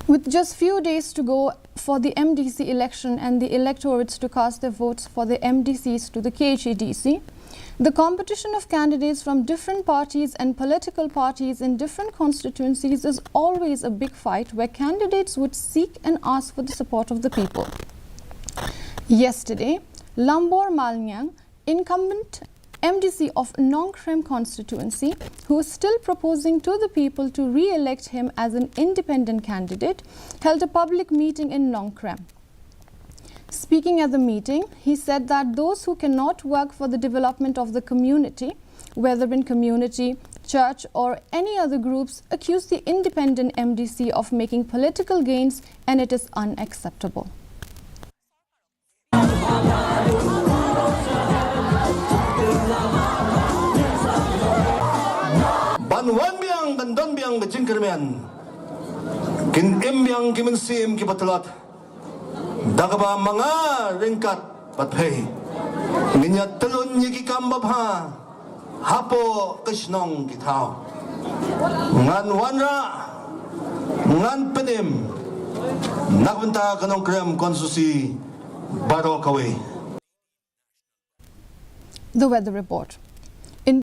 With just few days to go for the MDC election and the electorates to cast their votes for the MDCs to the KHADC, the competition of candidates from different parties and political parties in different constituencies is always a big fight where candidates would seek and ask for the support of the people. Yesterday, Lambor Malnyang, incumbent MDC of Nongkrem constituency, who is still proposing to the people to re-elect him as an independent candidate, held a public meeting in Nongkrem. Speaking at the meeting, he said that those who cannot work for the development of the community, whether in community, church or any other groups, accuse the independent MDC of making political gains, and it is unacceptable. Banwan biang gandon biang bejingkermian kin biang kimin sim kibatelat dagaba mga ringkat patpay minya telun yiki kambab ha hapo kisnong kitaw ngan wanra ngan penim nagbenta ka Nongkrem konsusi baro kaway. The weather report.